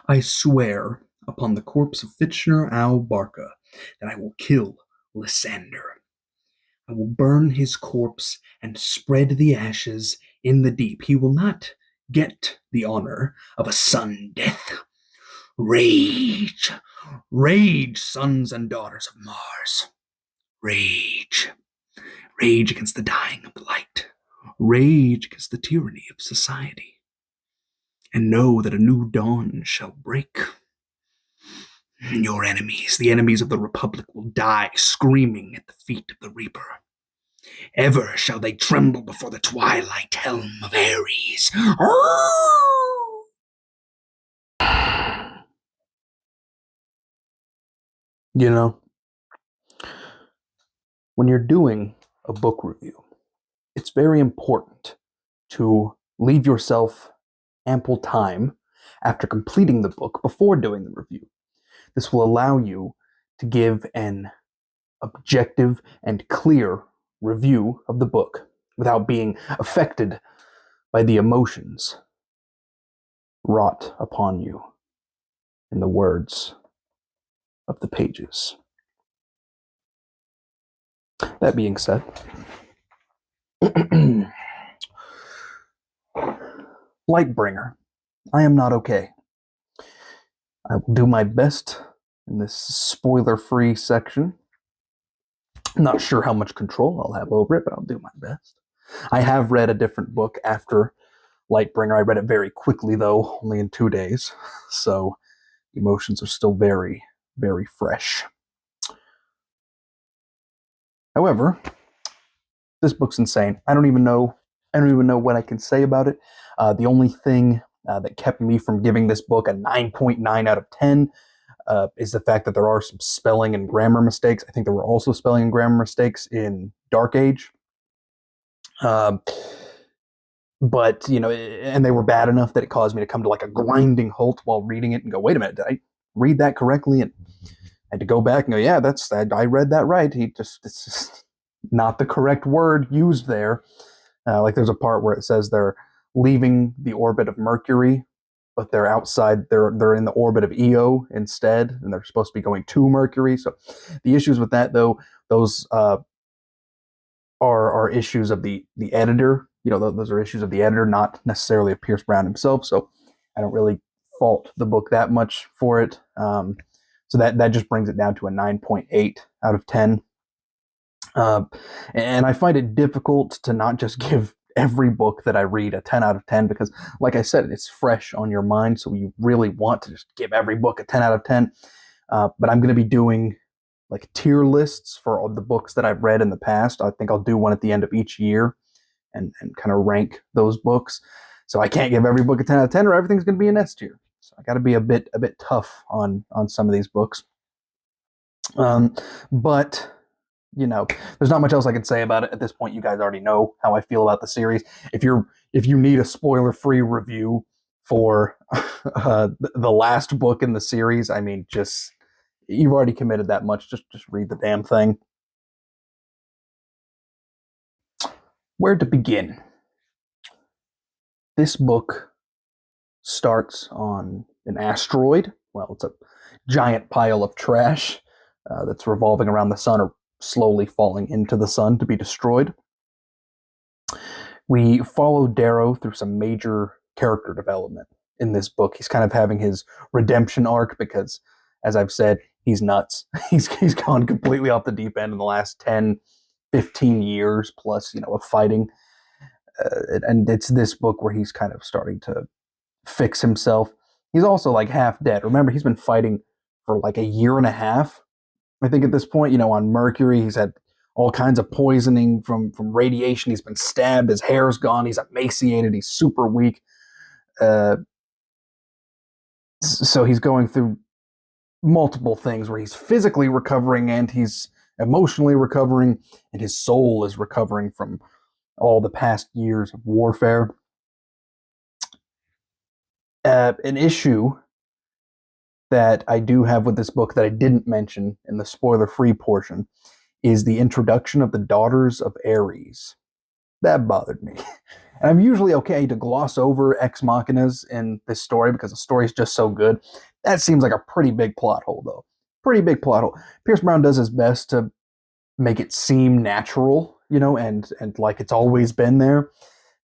I swear upon the corpse of Fitchner Al Barca that I will kill Lysander. I will burn his corpse and spread the ashes in the deep. He will not get the honor of a sun death. Rage! Rage, sons and daughters of Mars. Rage. Rage against the dying of the light. Rage against the tyranny of society. And know that a new dawn shall break. Your enemies, the enemies of the Republic, will die screaming at the feet of the Reaper. Ever shall they tremble before the twilight helm of Ares. You know, when you're doing a book review, it's very important to leave yourself ample time after completing the book before doing the review. This will allow you to give an objective and clear review of the book without being affected by the emotions wrought upon you in the words of the pages. That being said, Lightbringer, I am not okay. I will do my best in this spoiler-free section. I'm not sure how much control I'll have over it, but I'll do my best. I have read a different book after Lightbringer. I read it very quickly, though, only in 2 days. So emotions are still very, very fresh. However, this book's insane. I don't even know what I can say about it. The only thing that kept me from giving this book a 9.9 out of 10 is the fact that there are some spelling and grammar mistakes. I think there were also spelling and grammar mistakes in Dark Age. But, you know, and they were bad enough that it caused me to come to like a grinding halt while reading it and go, wait a minute, did I read that correctly? And I had to go back and go, yeah, I read that right. It's just not the correct word used there. Like there's a part where it says they're leaving the orbit of Mercury, but they're outside, they're in the orbit of Io instead, and they're supposed to be going to Mercury. So the issues with that, though, those are issues of the editor. You know, those are issues of the editor, not necessarily of Pierce Brown himself. So I don't really fault the book that much for it. So that just brings it down to a 9.8 out of 10. And I find it difficult to not just give every book that I read a 10 out of 10 because, like I said, it's fresh on your mind. So you really want to just give every book a 10 out of 10. But I'm going to be doing like tier lists for all the books that I've read in the past. I think I'll do one at the end of each year and kind of rank those books. So I can't give every book a 10 out of 10 or everything's going to be an S tier. So I got to be a bit tough on some of these books. But you know, there's not much else I can say about it at this point. You guys already know how I feel about the series. If you need a spoiler-free review for the last book in the series, I mean, just you've already committed that much. Just read the damn thing. Where to begin? This book starts on an asteroid. Well, it's a giant pile of trash that's revolving around the sun, or slowly falling into the sun to be destroyed. We follow Darrow through some major character development in this book. He's kind of having his redemption arc because, as I've said, he's nuts. He's gone completely off the deep end in the last 10, 15 years plus, you know, of fighting. And it's this book where he's kind of starting to fix himself. He's also like half dead. Remember, he's been fighting for like a year and a half. I think at this point, you know, on Mercury, he's had all kinds of poisoning from radiation. He's been stabbed. His hair's gone. He's emaciated. He's super weak. So he's going through multiple things where he's physically recovering and he's emotionally recovering, and his soul is recovering from all the past years of warfare. An issue that I do have with this book that I didn't mention in the spoiler-free portion is the introduction of the Daughters of Ares. That bothered me. And I'm usually okay to gloss over ex machinas in this story because the story is just so good. That seems like a pretty big plot hole, though. Pretty big plot hole. Pierce Brown does his best to make it seem natural, and like it's always been there,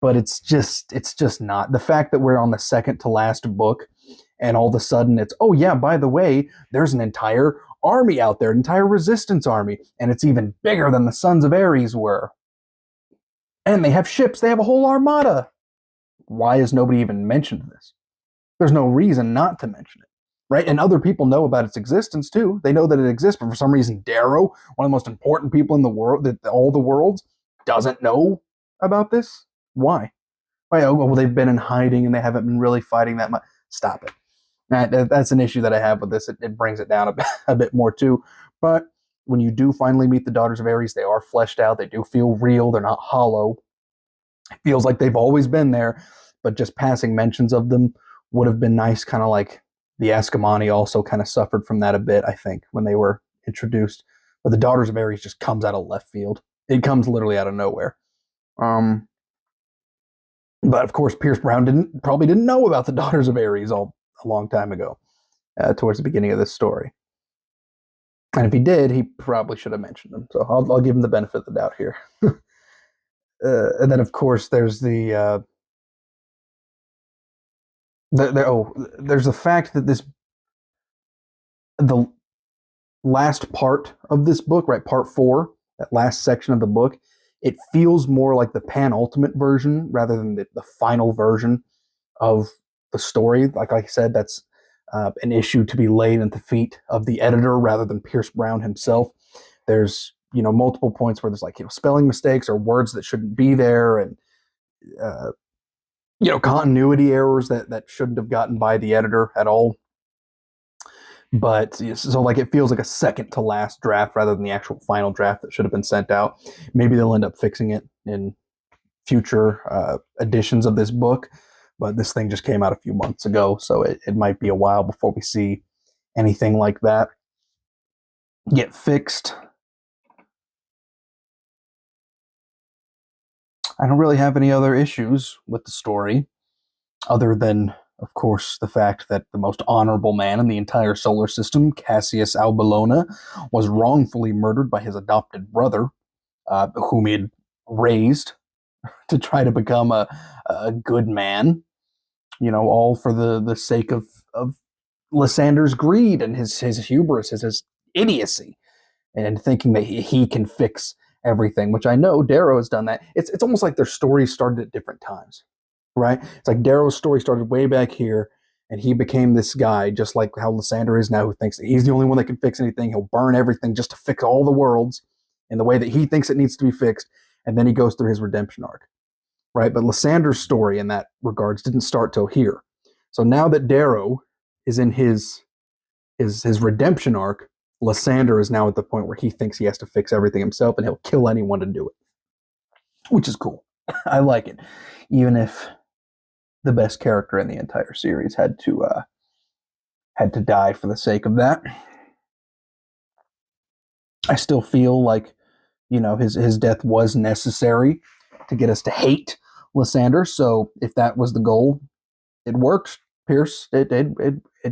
but it's just not. The fact that we're on the second to last book and all of a sudden it's, oh yeah, by the way, there's an entire army out there, an entire resistance army, and it's even bigger than the Sons of Ares were. And they have ships, they have a whole armada. Why has nobody even mentioned this? There's no reason not to mention it, right? And other people know about its existence too. They know that it exists, but for some reason, Darrow, one of the most important people in the world, that all the worlds, doesn't know about this. Why? Why? Oh, well, they've been in hiding and they haven't been really fighting that much. Stop it. That's an issue that I have with this. It brings it down a bit more too. But when you do finally meet the Daughters of Ares, they are fleshed out. They do feel real. They're not hollow. It feels like they've always been there, but just passing mentions of them would have been nice. Kind of like the Ascomanni also kind of suffered from that a bit, I think, when they were introduced. But the Daughters of Ares just comes out of left field. It comes literally out of nowhere. But of course, Pierce Brown probably didn't know about the Daughters of Ares a long time ago, towards the beginning of this story. And if he did, he probably should have mentioned them. So I'll give him the benefit of the doubt here. And then, of course, there's there's the fact that the last part of this book, right, part 4, that last section of the book, it feels more like the penultimate version rather than the final version of the story. Like I said, that's an issue to be laid at the feet of the editor rather than Pierce Brown himself. There's multiple points where there's like spelling mistakes or words that shouldn't be there, and continuity errors that shouldn't have gotten by the editor at all. But so like it feels like a second to last draft rather than the actual final draft that should have been sent out. Maybe they'll end up fixing it in future editions of this book, but this thing just came out a few months ago, so it might be a while before we see anything like that get fixed. I don't really have any other issues with the story other than, of course, the fact that the most honorable man in the entire solar system, Cassius Albellona, was wrongfully murdered by his adopted brother, whom he had raised to try to become a good man, all for the sake of Lysander's greed and his hubris, his idiocy, and thinking that he can fix everything, which I know Darrow has done that. It's almost like their stories started at different times, right? It's like Darrow's story started way back here, and he became this guy, just like how Lysander is now, who thinks that he's the only one that can fix anything. He'll burn everything just to fix all the worlds in the way that he thinks it needs to be fixed, and then he goes through his redemption arc, right? But Lysander's story in that regards didn't start till here. So now that Darrow is in his redemption arc, Lysander is now at the point where he thinks he has to fix everything himself, and he'll kill anyone to do it, which is cool. I like it, even if the best character in the entire series had to die for the sake of that. I still feel like his death was necessary to get us to hate Lysander. So if that was the goal, it worked. Pierce, it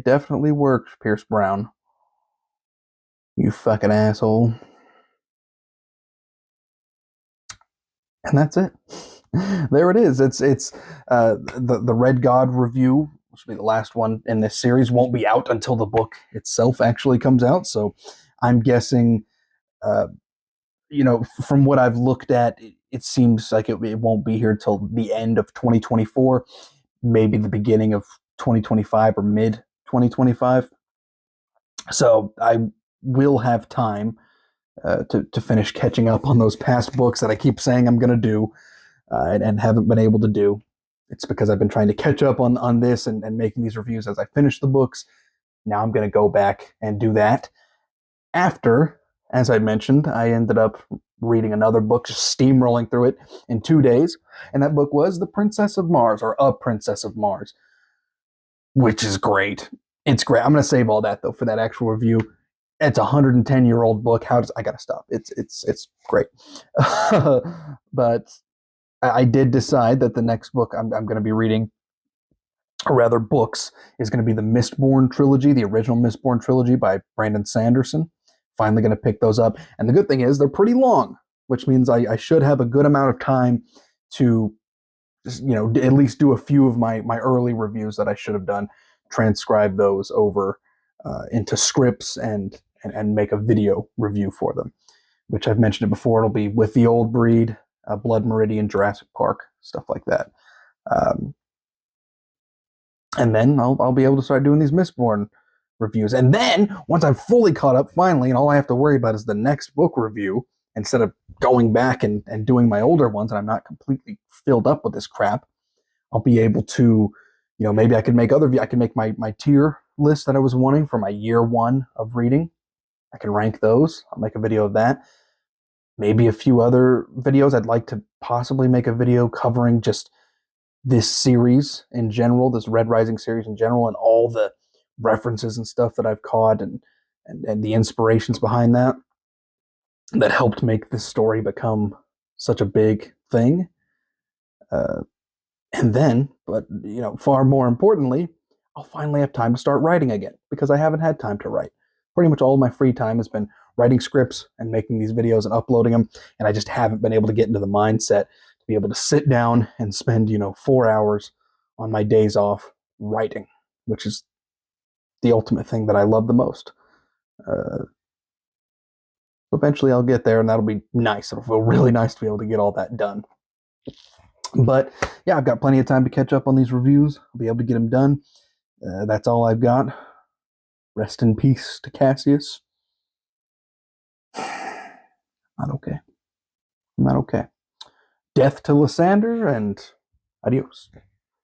definitely worked. Pierce Brown, you fucking asshole. And that's it. There it is. It's the Red God review, which will be the last one in this series, won't be out until the book itself actually comes out. So I'm guessing, from what I've looked at, it seems like it won't be here till the end of 2024, maybe the beginning of 2025 or mid 2025. So I will have time to finish catching up on those past books that I keep saying I'm going to do and haven't been able to do. It's because I've been trying to catch up on this and making these reviews as I finish the books. Now I'm going to go back and do that. After, as I mentioned, I ended up reading another book, just steamrolling through it in 2 days. And that book was The Princess of Mars, or A Princess of Mars, which is great. It's great. I'm going to save all that, though, for that actual review. It's a 110-year-old book. I got to stop. It's great. But I did decide that the next book I'm going to be reading, or rather books, is going to be the Mistborn trilogy, the original Mistborn trilogy by Brandon Sanderson. Finally going to pick those up. And the good thing is they're pretty long, which means I should have a good amount of time to, at least do a few of my early reviews that I should have done, transcribe those over into scripts and make a video review for them, which I've mentioned it before. It'll be With the Old Breed, Blood Meridian, Jurassic Park, stuff like that. Um, and then I'll be able to start doing these Mistborn reviews. And then once I'm fully caught up, finally, and all I have to worry about is the next book review instead of going back and doing my older ones, and I'm not completely filled up with this crap. I'll be able to, maybe I can make my tier list that I was wanting for my year one of reading. I can rank those. I'll make a video of that. Maybe a few other videos. I'd like to possibly make a video covering just this series in general, this Red Rising series in general, and all the references and stuff that I've caught and the inspirations behind that helped make this story become such a big thing. And then, but far more importantly, I'll finally have time to start writing again, because I haven't had time to write. Pretty much all of my free time has been writing scripts and making these videos and uploading them, and I just haven't been able to get into the mindset to be able to sit down and spend 4 hours on my days off writing, which is the ultimate thing that I love the most. Eventually I'll get there, and that'll be nice. It'll feel really nice to be able to get all that done. But yeah, I've got plenty of time to catch up on these reviews. I'll be able to get them done. That's all I've got. Rest in peace to Cassius. Not okay. Not okay. Death to Lysander, and adios.